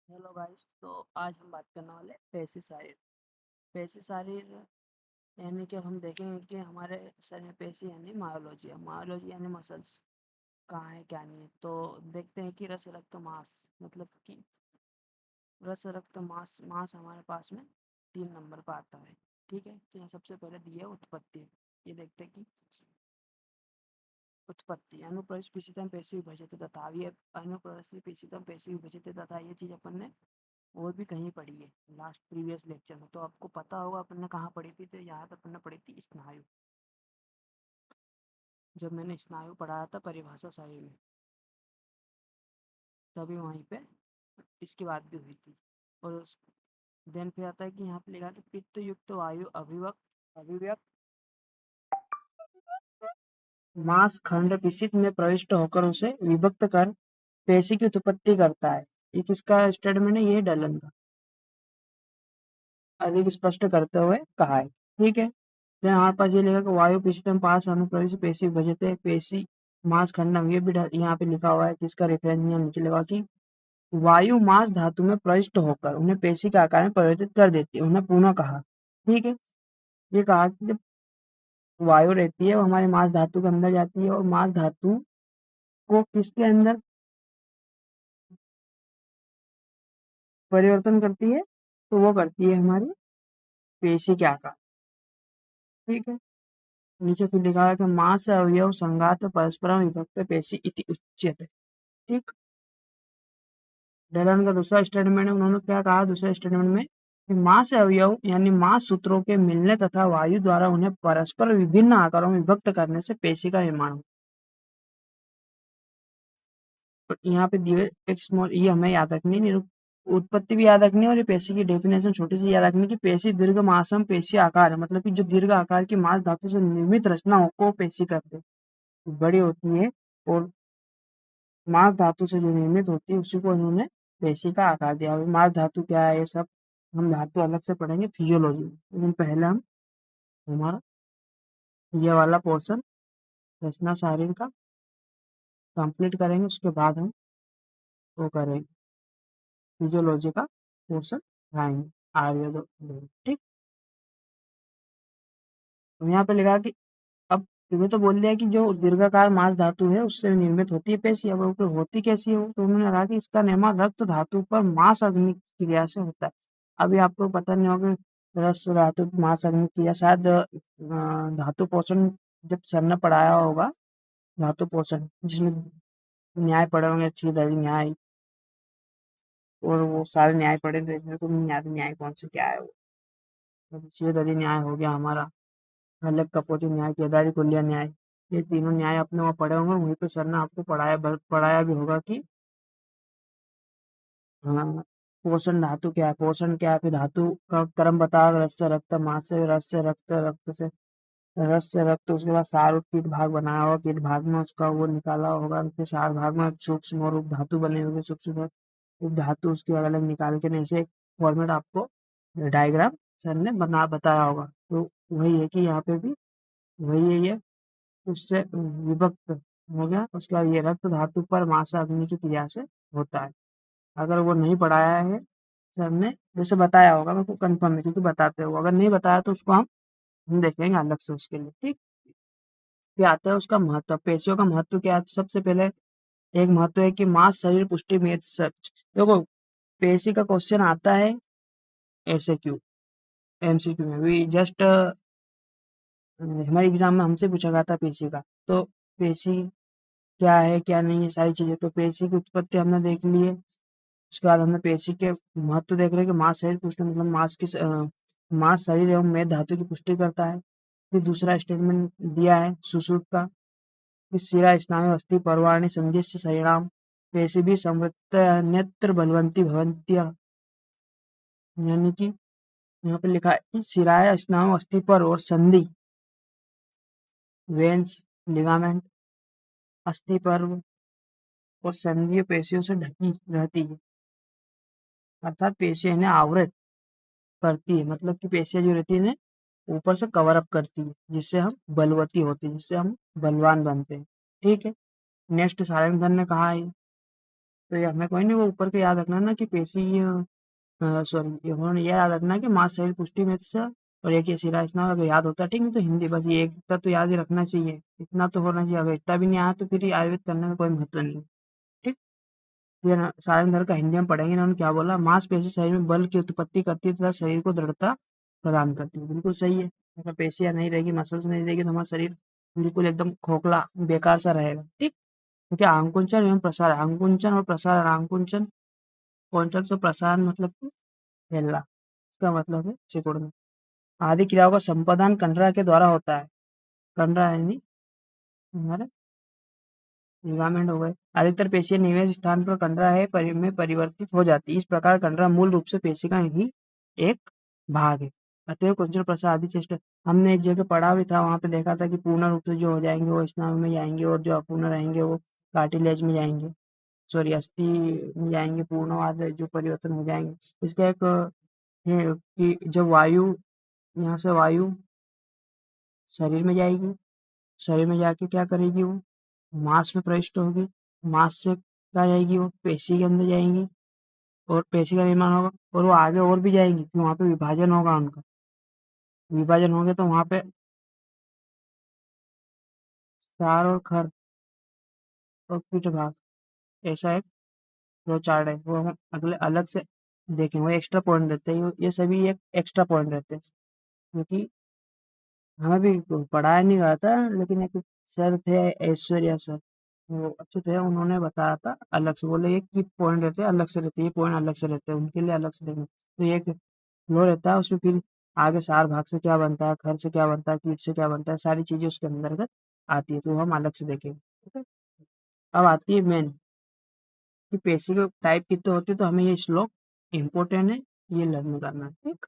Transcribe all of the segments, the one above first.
Hello guys. तो आज हम बात करने वाले पेशी शरीर यानी कि हम देखेंगे कि हमारे शरीर में पेशी यानी मायोलॉजी यानी मसल्स कहाँ है क्या नहीं है। तो देखते हैं कि रस रक्त मांस मतलब कि रस रक्त मांस मांस हमारे पास में 3 नंबर पर आता है। ठीक है, तो यहाँ सबसे पहले दी है उत्पत्ति। ये देखते हैं कि उत्पत्ति अनुप्रवेश पेशीतम पेशी विभजित तथा ये अनुप्रवेश पेशीतम पेशी विभजित तथा ये चीज़ अपन ने और भी कहीं पढ़ी है लास्ट प्रीवियस लेक्चर में। तो आपको पता होगा अपन ने कहाँ पढ़ी थी। तो यहाँ पे अपन ने पढ़ी थी स्नायु, जब मैंने स्नायु पढ़ाया था परिभाषा साहिब में, तभी वहीं पे इसकी बात भी हुई थी। और उस देन फिर आता है कि यहाँ पे लिखा कि पित्त युक्त वायु अभिव्यक्त अभिव्यक्त मांस खंड पिशित में प्रविष्ट होकर उसे विभक्त कर पेशी की उत्पत्ति करता है। ये किसका स्टेटमेंट है? ये डलन का अधिक स्पष्ट करते हुए कहा है। ठीक है, फिर हमारे पास ये लिखा कि वायु पिशितम पास अनुप्रवेश पेशी विभजते पेशी मांस खंडम। ये भी यहाँ पे लिखा हुआ है कि इसका रेफरेंस यहाँ नीचे लगा कि वायु मांस धातु में प्रविष्ट होकर उन्हें पेशी के आकार में परिवर्तित कर देती है। उन्हें पुनः कहा। ठीक है, ये कहा कि जब वायु रहती है वो हमारे मांस धातु के अंदर जाती है और मांस धातु को किसके अंदर परिवर्तन करती है? तो वो करती है हमारी पेशी के आकार। ठीक है, नीचे फिर लिखा है कि मांस अवयव संघात परस्परम विभक्त पेशी इति उच्यते। ठीक, डेलन का दूसरा स्टेटमेंट है। उन्होंने क्या कहा दूसरे स्टेटमेंट में कि मांस अवयव यानी मांस सूत्रों के मिलने तथा वायु द्वारा उन्हें परस्पर विभिन्न आकारों में विभक्त करने से पेशी का निर्माण होता है। यहाँ पे दिए एक स्मॉल, ये हमें याद रखनी है, उत्पत्ति भी याद रखनी है और ये पेशी की डेफिनेशन छोटी सी याद रखनी कि पेशी दीर्घ मासम पेशी आकार है, मतलब कि जो दीर्घ आकार की मांस धातु से निर्मित रचना हो को पेशी करते हैं, बड़ी होती है। और मांस धातु से जो निर्मित होती है उसी को इन्होंने पेशी का आकार दिया। अभी मांस धातु क्या है ये सब हम धातु अलग से पढ़ेंगे फिजियोलॉजी में, लेकिन पहले हम हमारा ये वाला पोर्शन रचना शरीर का कंप्लीट करेंगे। उसके बाद हम वो करेंगे फिजियोलॉजी का पोर्शन आएंगे आर्य दो। ठीक, तो यहाँ पे लिखा कि अब तुम्हें तो बोल दिया कि जो दीर्घाकार मांस धातु है उससे निर्मित होती है पेशी। अब वो होती कैसी है वो? तो उन्होंने कहा कि इसका निर्माण रक्त धातु पर मांस अग्नि क्रिया से होता है। अभी आपको पता नहीं होगा, रस धातु मांस अग्नि क्रिया शायद धातु पोषण जब सर ने पढ़ाया होगा, धातु पोषण जिसमें न्याय पढ़े होंगे, अच्छी दरी न्याय और वो सारे न्याय पढ़े थे। मेरे को नहीं याद न्याय कौन से क्या है वो। अच्छी दरी न्याय हो गया हमारा, अलग कपोती न्याय, केदारी कुलिया न्याय, ये तीनों न्याय आपने वहाँ पढ़े होंगे। वहीं पे सर ने आपको पढ़ाया भी होगा कि हाँ, पोषण धातु क्या है, पोषण क्या है, फिर धातु का क्रम बता, रस से रक्त, मांस से रस से रक्त, रक्त से रस से रक्त, उसके बाद सार और कीट भाग बनाया होगा, कीट भाग में उसका वो निकाला होगा, फिर सार भाग में सूक्ष्म और उप धातु बने होंगे, सूक्ष्म और उप धातु उसकी अलग अलग निकाल के ऐसे एक फॉर्मेट आपको डायग्राम सर ने बताया होगा। तो वही है कि यहाँ पे भी वही है ये, उससे विभक्त हो गया। उसके बाद ये रक्त धातु पर मासा अग्नि की क्रिया से होता है। अगर वो नहीं पढ़ाया है सर ने, जैसे बताया होगा, मेरे को कंफर्म है क्योंकि बताते हो, अगर नहीं बताया तो उसको हम देखेंगे अलग से उसके लिए। ठीक, फिर आता है उसका महत्व। पेशियों का महत्व क्या है? तो सबसे पहले एक महत्व है कि मांस शरीर पुष्टि में सच। देखो, पेशी का क्वेश्चन आता है ऐसे क्यों एमसीक्यू में भी, जस्ट हमारे एग्जाम में हमसे पूछा गया था पेशी का। तो पेशी क्या है क्या नहीं है सारी चीजें, तो पेशी की उत्पत्ति हमने देख ली है। उसके बाद हमने पेशी के महत्व देख रहे हैं कि मांस शरीर पुष्टि मतलब मांस शरीर एवं मेद धातु की पुष्टि करता है। फिर दूसरा स्टेटमेंट दिया है सुश्रुत का कि शिरा स्नायु अस्थि पर्वाणि संधिश्च शरीराम पेशी भी संवृत्त नेत्र बलवंती भवंत्य। यानी कि यहाँ पे लिखा है कि शिराय स्नायु अस्थि पर और संधि वेन्स लिगामेंट अस्थि पर्व और संधीय पेशियों से ढकी रहती है, अर्थात पेशियां इन्हें आवृत करती है, मतलब कि पेशियां जो रहती है इन्हें ऊपर से कवर अप करती है, जिससे हम बलवती होती है, जिससे हम बलवान बनते हैं। ठीक है, नेक्स्ट सारंगधर ने कहा है तो ये हमें कोई नहीं, वो ऊपर के याद रखना ना कि पेशी, सॉरी उन्होंने ये याद रखना कि मांस शरीर पुष्टि में से और एक ये शिरा स्नान, अगर याद होता है ठीक, नहीं तो हिंदी बस ये एक तो याद ही रखना चाहिए, इतना तो होना चाहिए। अगर इतना भी नहीं आया तो फिर ये आयुर्वेद करने में कोई महत्व नहीं है। ठीक। ये सारंगधर का हिंदी में पढ़ेंगे, इन्होंने क्या बोला, मांसपेशी शरीर में बल की उत्पत्ति करती है तथा शरीर को दृढ़ता प्रदान करती है। बिल्कुल सही है। अगर पेशियां नहीं रहेगी, मसल्स नहीं रहेगी, तो हमारा शरीर बिल्कुल एकदम खोखला बेकार सा रहेगा। ठीक। क्योंकि आंकुंचन एवं प्रसार, आंकुंचन और प्रसार, आंकुंचन कौन से प्रसार मतलब कि फैलना, इसका मतलब है सिकुड़ना। आदि क्रियाओं का संपादन कंडरा के द्वारा होता है। कंडरा यानी हमारे लिगामेंट हो गए। अधिकतर पेशियां निवेश स्थान पर कंडरा है में परिवर्तित हो जाती है। इस प्रकार कंडरा मूल रूप से पेशी का ही एक भाग है। अतएव कुंचन प्रसार आदि चेष्टा, हमने एक जगह पढ़ा भी था, वहां पे देखा था कि पूर्ण रूप से जो हो जाएंगे वो स्नायु में जाएंगे, और जो अपूर्ण रहेंगे वो कार्टिलेज में जाएंगे, सॉरी अस्थि में जाएंगे, पूर्णवाद जो परिवर्तन हो जाएंगे। इसका एक है कि जब वायु, यहाँ से वायु शरीर में जाएगी, शरीर में जाके क्या करेगी, वो मांस में प्रविष्ट होगी, मांस से क्या जाएगी, वो पेशी के अंदर जाएंगी, और पेशी का निर्माण होगा, और वो आगे और भी जाएंगी, फिर वहां पे विभाजन होगा उनका, विभाजन होंगे तो वहां पे सार और खर और पीठ भाग, ऐसा एक दो चार्ट है, वो हम अगले अलग से देखेंगे। वो एक्स्ट्रा पॉइंट रहते हैं, ये सभी एक एक्स्ट्रा पॉइंट रहते हैं, क्योंकि हमें भी पढ़ाया नहीं गया था, लेकिन एक सर थे, ऐश्वर्या सर, वो अच्छे थे, उन्होंने बताया था अलग से, बोले ये की पॉइंट रहते हैं अलग से रहते हैं, ये पॉइंट अलग से रहते हैं, उनके लिए अलग से देखना। तो ये एक फ्लो रहता है, उसमें फिर आगे सार भाग से क्या बनता है, खर से क्या बनता है, कीट से क्या बनता है, सारी चीजें उसके अंतर्गत आती है, तो हम अलग से देखेंगे। ठीक है। अब आती है मेन कि पेशी के टाइप कितने होते हैं, तो हमें ये श्लोक इम्पोर्टेंट है, ये लर्न करना है। ठीक।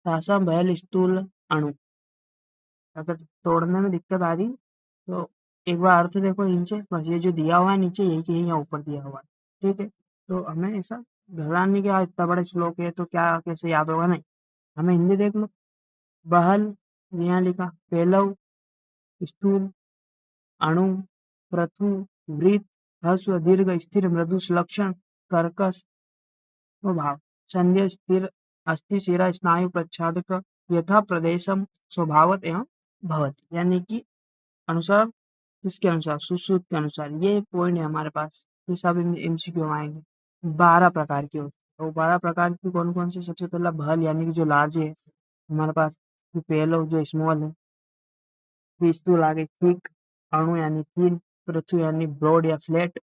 तासाम बहल स्थूल अणु, अगर तोड़ने में दिक्कत आ रही तो एक बार अर्थ देखो नीचे, बस ये जो दिया हुआ है नीचे यही के यही यहाँ ऊपर दिया हुआ है। ठीक है। तो हमें ऐसा घबराने नहीं, क्या इतना बड़ा श्लोक है तो क्या कैसे याद होगा, नहीं, हमें हिंदी देख लो। बहल, यहाँ लिखा पेलव, स्थूल, अणु, पृथु, वृत्त, ह्रस्व, दीर्घ, स्थिर, मृदु, लक्षण, कर्कश, भाव, संदेह, स्थिर, अस्थि, शिरा, स्नायु, प्रच्छादक, यथा प्रदेशम स्वभावत एवं भवति, यानी कि अनुसार, किसके अनुसार, सुश्रुत के अनुसार। ये पॉइंट है हमारे पास, ये सब एमसीक्यू आएंगे। 12 प्रकार के होते हैं, तो 12 प्रकार की कौन कौन से, सबसे पहला भल यानी कि जो लार्ज है हमारे पास, पेलो जो स्मॉल है, पिस्तूल आगे थिक, अणु यानी थिन, पृथ्वी यानी ब्रॉड या फ्लैट,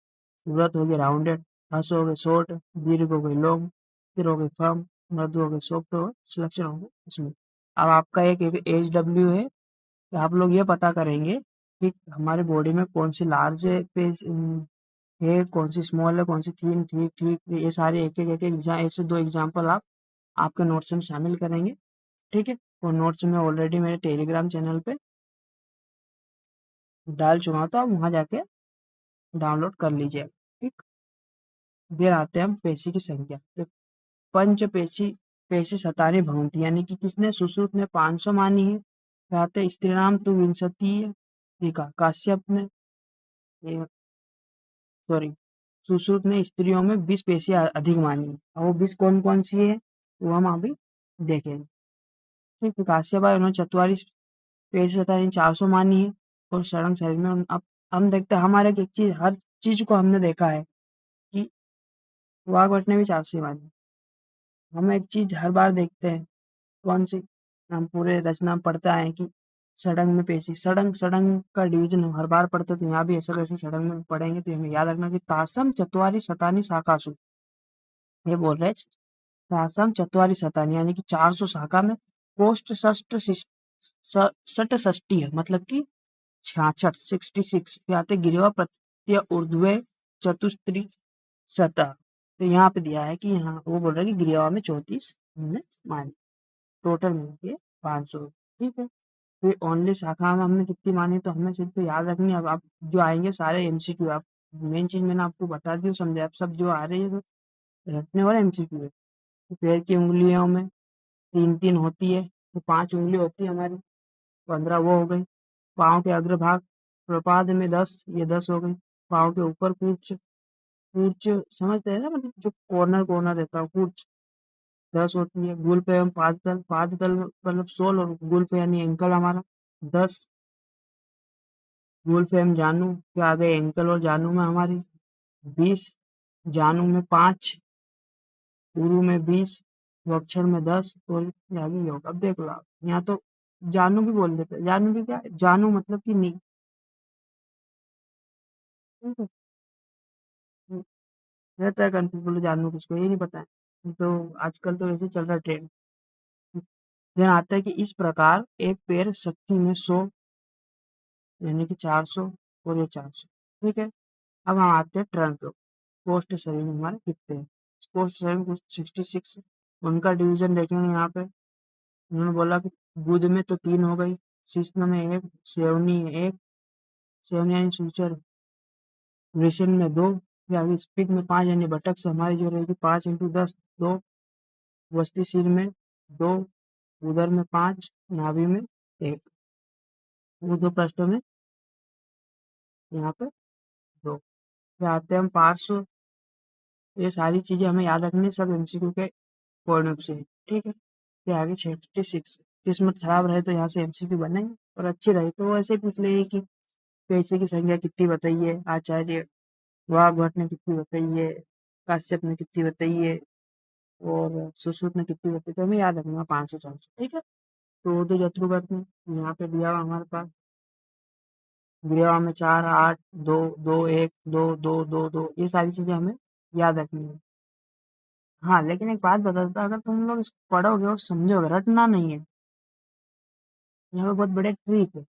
व्रत हो गए राउंडेड, हस हो गए शॉर्ट, दीर्घ हो गए लॉन्ग, स्थिर हो गए फर्म, मृदु हो गए सॉफ्ट, और सिलेक्शन हो गए इसमें। अब आपका एक एच डब्ल्यू है, तो आप लोग ये पता करेंगे कि हमारे बॉडी में कौन सी लार्ज पेज है, कौन सी स्मॉल है, कौन सी थीन, ठीक ठीक, ये सारे एक से दो एग्जाम्पल आप आपके नोट्स में शामिल करेंगे। ठीक है। और नोट्स में ऑलरेडी मेरे टेलीग्राम चैनल पे डाल चुका हूं, तो आप वहां जाके डाउनलोड कर लीजिए। ठीक। फिर आते हैं हम पेशी की संख्या, तो पंच पेशी, पेशी सतानी भवंती, यानी कि किसने, सुश्रुत ने 500 मानी है। फिर आते हैं स्त्रीणाम तु विंशति, ठीक है, काश्यप ने, सॉरी, सुश्रुत ने स्त्रियों में 20 पेशी अधिक मानी है, और वो 20 कौन कौन सी है वो हम अभी देखेंगे। ठीक है। काश्यप भाई उन्होंने 44 पेशी सतानी 400 मानी है, और सड़ंग शरीर में अब हम देखते हैं हमारे एक चीज, हर चीज को हमने देखा है कि वाघभट ने भी 400 मानी। हम एक चीज हर बार देखते हैं, कौन सी, हम पूरे रचना में पढ़ते आए हैं कि सड़ंग में पेशी, सड़ंग सड़ंग का डिवीजन हम हर बार पढ़ते, तो यहाँ भी ऐसा कैसे सड़ंग में पढ़ेंगे, तो हमें याद रखना कि तासम चतवारी सतानी शाकासु, ये बोल रहे हैं तासम चतवारी सतानी, यानी कि 400 शाखा में कोष्ठ षट षष्टी है, मतलब कि 66, 66। फिर आते गिरवा प्रत्यय ऊर्ध्वे चतुस्त्री सतह, तो यहाँ पे दिया है कि यहाँ वो बोल रहा है कि गिरियावा में 34 हमने मानी, टोटल मिलके 500। ठीक है। फिर ओनली शाखा में हमने कितनी मानी, तो हमें सिर्फ याद रखनी है। अब आप जो आएंगे सारे एमसीक्यू, आप मेन चीज मैंने आपको बता दी समझे, आप सब जो आ रही है तो रटने वाला एमसीक्यू है। तो पैर की उंगलियों में 3 3 होती है, तो 5 उंगली होती है हमारी, 15 वो हो गई। पाँव के अग्रभाग प्रपाद में 10, ये 10 हो गई। पाँव के ऊपर कूच कूर्च समझते हैं ना, मतलब जो कॉर्नर कॉर्नर रहता है कूर्च 10 होती है। गुल्फ एवं पाँच दल मतलब 16, और गुल्फ यानी एंकल हमारा 10। गुल्फ एवं जानू के आगे एंकल और जानू में हमारी 20, जानू में 5, उरु में 20, वक्षण में 10, और ये आगे ये होगा। अब देख लो आप, यहाँ तो जानू भी बोल देते हैं। जानू भी क्या है? जानू मतलब कि नी। ठीक है? हम्म, रहता है कंफ्यूज, बोले जानू किसको, ये नहीं पता है। तो आजकल तो वैसे चल रहा है ट्रेंड। देन आता है कि इस प्रकार एक पेड़ शक्ति में 100 यानी कि 400, और ये 400। ठीक है? अब हम आते हैं टर्न पे। पोस्ट शरीर में हमारे कितने हैं? पोस्ट शरीर में 66। उनका डिवीजन देखेंगे यहाँ पे। उन्होंने बोला कि बुध में तो 3 हो गई, शिश्न में 1, सेवनी 1, सेवनी यानी सूचर, वृषण में 2, या आगे स्पिक में 5 यानी बटक से हमारी जो रहेगी 5 इंटू 10 2, वस्ती सिर में 2, उदर में 5, नाभि में 1, वो 2 पृष्ठों में यहाँ पे 2। फिर आते हैं हम पार्श्व। ये सारी चीजें हमें याद रखनी है, सब एमसीक्यू के पॉइंट ऑफ से। ठीक है? फिर आगे 66। किस्मत खराब रहे तो यहाँ से एमसीक्यू बनेंगे, और अच्छी रहे तो वो ऐसे ही पूछ लेगी कि पैसे की संख्या कितनी बताइए, आचार्य वाग्भट ने कितनी बताई है, काश्यप ने कितनी बताई है, और सुश्रुत ने कितनी बताई। तो हमें याद रखना 500 400। ठीक है? तो दो जत्रुगत में यहाँ पे दिया हुआ हमारे पास, दिया हुआ में 4 8 2 2 1 2 2 2 2, ये सारी चीजें हमें याद रखनी है। हाँ, लेकिन एक बात बता देता, अगर तुम लोग इसको पढ़ोगे और समझोगे, रटना नहीं है। यहाँ पे बहुत बड़े ट्रिक है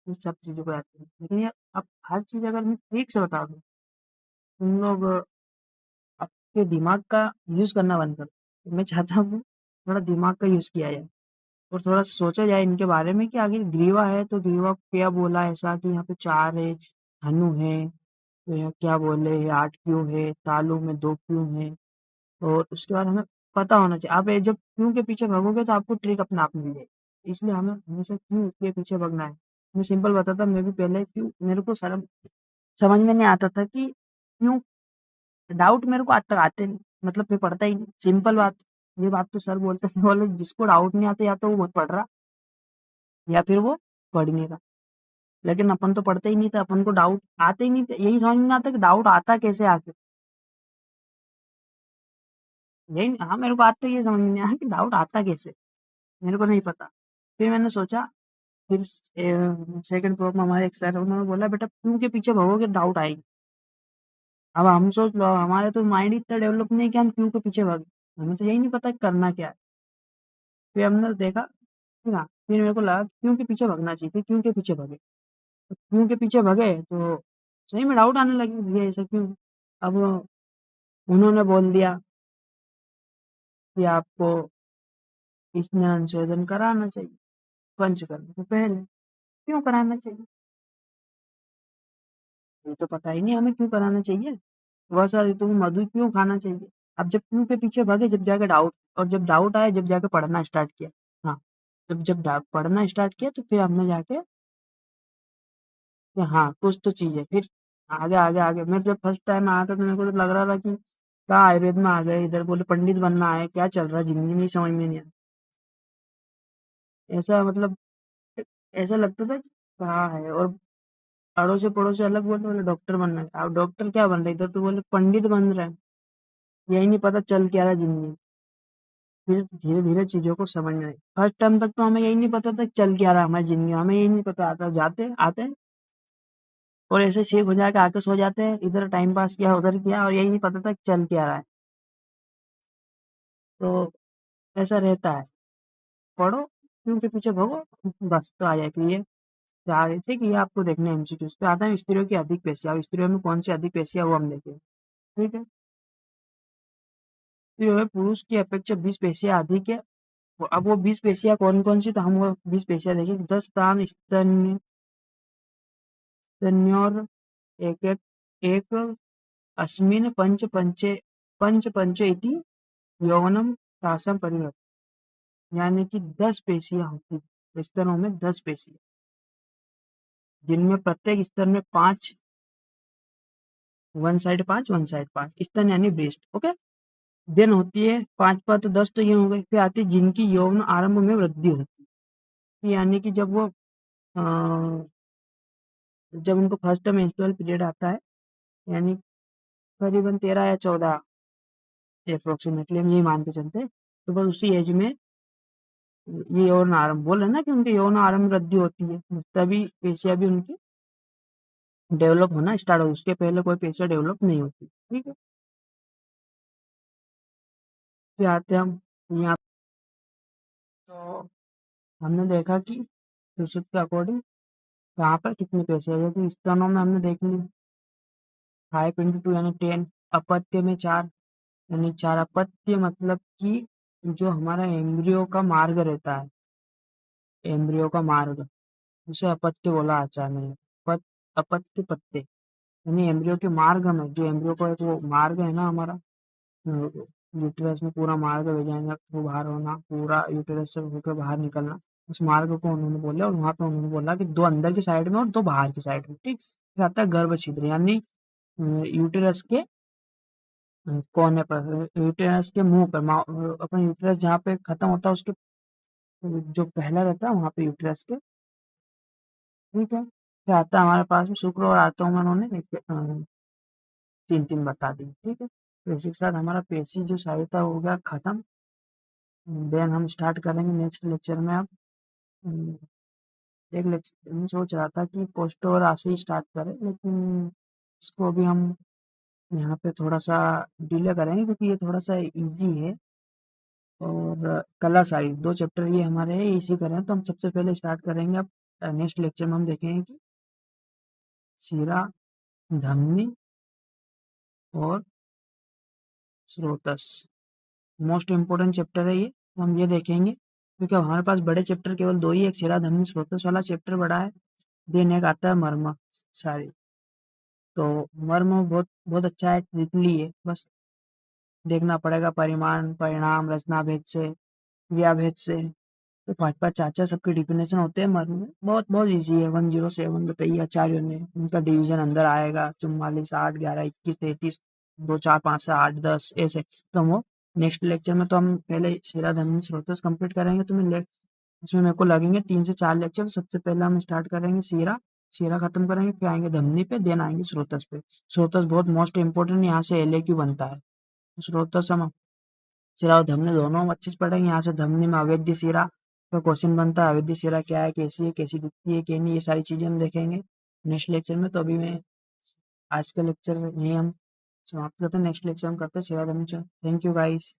इस सब चीजों को याद करने की। लेकिन ये अब हर चीज अगर मैं ठीक से बता दूं, तुम लोग आपके दिमाग का यूज करना बंद कर दो। मैं चाहता हूँ थोड़ा दिमाग का यूज किया जाए, और थोड़ा सोचा जाए इनके बारे में कि आखिर ग्रीवा है तो ग्रीवा को क्या बोला ऐसा कि यहाँ पे 4 है, धनु है, तो यहाँ क्या बोले, 8 क्यों है, तालु में 2 क्यों है, और उसके बाद हमें पता होना चाहिए। आप ये जब क्यों के पीछे भागोगे तो आपको ट्रिक अपने आप मिल जाएगी। इसलिए हमें हमेशा क्यों के पीछे भागना है। मैं सिंपल बताता, मैं भी पहले क्यों, मेरे को शर्म समझ में नहीं आता था कि क्यों, डाउट मेरे को आज तक आते नहीं, मतलब मैं पढ़ता ही नहीं। सिंपल बात, ये बात तो सर बोलते थे, बोले जिसको डाउट नहीं आता या तो वो बहुत पढ़ रहा, या फिर वो पढ़ नहीं रहा। लेकिन अपन तो पढ़ते ही नहीं थे, अपन को डाउट आते ही नहीं थे। यही समझ में नहीं आता कि डाउट आता कैसे आके, यही हाँ, मेरे को आज तक ये समझ में नहीं आया कि डाउट आता कैसे, मेरे को नहीं पता। फिर मैंने सोचा, फिर सेकंड प्रोब में हमारे एक सर, उन्होंने बोला बेटा क्यों के पीछे भगोगे डाउट आएगी। अब हम सोच लो, हमारे तो माइंड इतना डेवलप नहीं है कि हम क्यों के पीछे भागे, हमें तो यही नहीं पता करना क्या है। फिर हमने देखा, फिर हाँ, फिर मेरे को लगा क्यों के पीछे भगना चाहिए, फिर क्यों के पीछे भगे। तो क्यों के पीछे भगे तो सही में डाउट आने लगी, ये ऐसा क्यों। अब उन्होंने बोल दिया कि आपको स्नान छेदन कराना चाहिए पंचकर्म से पहले। क्यों कराना चाहिए, ये तो पता ही नहीं हमें क्यों कराना चाहिए। वह सर ऋतु में मधु क्यों खाना चाहिए। अब जब क्यों के पीछे भागे, जब जाके डाउट, और जब डाउट आया जब जाके पढ़ना स्टार्ट किया। हाँ, जब जब पढ़ना स्टार्ट किया तो फिर हमने जाके कि हाँ कुछ तो चीज है। फिर आगे आगे आगे, मैं जब फर्स्ट टाइम आया था तो मेरे को तो लग रहा था कि क्या आयुर्वेद में आ गए, इधर बोले पंडित बनना है, क्या चल रहा है जिंदगी में, समझ में नहीं आया। ऐसा मतलब ऐसा लगता था कि कहाँ है। और अड़ोसी पड़ोसी अलग बोले, बोले डॉक्टर बनना है। अब डॉक्टर क्या बन रहे, इधर तो बोले पंडित बन रहे हैं। यही नहीं पता चल क्या रहा है जिंदगी में। फिर धीरे धीरे चीजों को समझ में आई। फर्स्ट टाइम तक तो हमें यही नहीं पता था चल क्या रहा है हमारी जिंदगी में, हमें यही नहीं पता, आता जाते आते हैं और ऐसे सेफ हो जाके आके सो जाते हैं, इधर टाइम पास किया उधर किया, और यही नहीं पता था कि चल क्या रहा है। तो ऐसा रहता है, पढ़ो क्यों के पीछे भगो, बस तो आ जाए। फिर ये आ रहे थे कि ये आपको देखना है एमसीक्यू पे आता है, स्त्रियों की अधिक पेशियां। अब स्त्रियों में कौन सी अधिक पेशियां वो हम देखेंगे। ठीक है? तो जो है पुरुष की अपेक्षा 20 पेशियां अधिक है। अब वो 20 पेशियां कौन कौन सी, तो हम वो 20 पेशियां देखेंगे। 10 स्थान स्तन्य, स्तन्योर एक एक एक अस्मिन पंच पंचे इति यौवनम तासम परिवर्त, यानी कि 10 पेशियां होती है स्तनों में, 10 पेशियां, जिनमें प्रत्येक स्तर में 5 वन साइड 5 वन साइड 5, स्तन यानी ब्रेस्ट। ओके। देन होती है 5 5 तो 10 तो ये हो गई। फिर आती है जिनकी यौन आरंभ में वृद्धि होती है, यानी कि जब वो जब उनको फर्स्ट मेंस्ट्रुअल पीरियड आता है, यानी करीबन 13 या 14 अप्रोक्सीमेटली हम यही मान के चलते हैं, तो बस उसी एज में ये यौन आरंभ बोल रहे हैं ना कि उनके यौन आरंभ वृद्धि होती है, तभी पेशियां भी उनकी डेवलप होना स्टार्ट हो, उसके पहले कोई पेशियां डेवलप नहीं होती। ठीक है। फिर आते हैं हम यहाँ, तो हमने देखा कि ऋषभ के अकॉर्डिंग यहाँ पर कितनी पेशियां है, जैसे स्तनों में हमने देख ली 5 × 2 यानी 10, अपत्य में 4 यानी 4 अपत्य, मतलब कि जो हमारा एम्ब्रियो का मार्ग रहता है, एम्ब्रियो का मार्ग, उसे अपत्य बोला आचार्य ने। अपत्य पत्ते यानी एम्ब्रियो के मार्ग में, जो एम्ब्रियो का एक वो मार्ग है ना हमारा, यूटेरस में पूरा मार्ग वेजाइना थ्रू बाहर होना, पूरा यूटेरस से होकर बाहर निकलना, उस मार्ग को उन्होंने बोला, और वहां पे उन्होंने बोला कि 2 अंदर की साइड में और 2 बाहर की साइड में। ठीक। फिर आता है गर्भ छिद्र, यानी यूटेरस के कोने पर, यूटेरस के मुंह पर, अपना यूटेरस जहाँ पे खत्म होता है उसके जो पहला रहता है वहां पे यूटेरस के। ठीक है। फिर आता है हमारे पास में शुक्र और आर्तों में उन्होंने 3 3 बता दी। ठीक है। तो इसी के साथ हमारा पेशी जो सहायता हो गया खत्म। देन हम स्टार्ट करेंगे नेक्स्ट लेक्चर में। अब एक लेक्चर में सोच रहा था कि पोस्टर और आसे ही स्टार्ट करें, लेकिन इसको अभी हम यहाँ पे थोड़ा सा डिले करेंगे क्योंकि ये थोड़ा सा इजी है। और कला साइड 2 चैप्टर ये हमारे हैं, इसी करें तो हम सबसे पहले स्टार्ट करेंगे। अब नेक्स्ट लेक्चर में हम देखेंगे कि शिरा, धमनी और स्रोतस, मोस्ट इम्पोर्टेंट चैप्टर है ये, तो हम ये देखेंगे क्योंकि हमारे पास बड़े चैप्टर केवल 2 ही, एक शिरा धमनी स्रोतस वाला चैप्टर बड़ा है, देन एक आता है मर्म सारी। तो मर्म बहुत बहुत अच्छा है, ट्रिपली है, बस देखना पड़ेगा परिमाण परिणाम रचना भेद से, व्याभेद से। तो 5 5 4 4 सबके डिफिनेशन होते हैं मर्म में, बहुत बहुत ईजी है। 107 बताइए आचार्यों ने, उनका डिवीजन अंदर आएगा 44 8 11 21 33 2 4 5 से 8 10 ऐसे। तो हम वो नेक्स्ट लेक्चर में, तो हम पहले शिरा धमनी स्रोतस कंप्लीट करेंगे, तो मैं इसमें मेरे को लगेंगे 3 से 4 लेक्चर। तो सबसे पहले हम स्टार्ट करेंगे शिरा, शिरा खत्म करेंगे, फिर आएंगे धमनी पे, देन आएंगे स्रोतस पे। स्रोतस बहुत मोस्ट इंपोर्टेंट, यहाँ से LAQ बनता है। स्रोतस हम शिरा और धमनी दोनों हम अच्छे से पढ़ेंगे। यहाँ से धमनी में अवैध शिरा का क्वेश्चन बनता है, अवैध शिरा क्या है, कैसी दिखती है, क्या नहीं, ये सारी चीजें हम देखेंगे नेक्स्ट लेक्चर में। तो अभी मैं आज का लेक्चर यही हम समाप्त करते हैं, नेक्स्ट लेक्चर हम करते हैं शिरा धमनी। Thank you guys.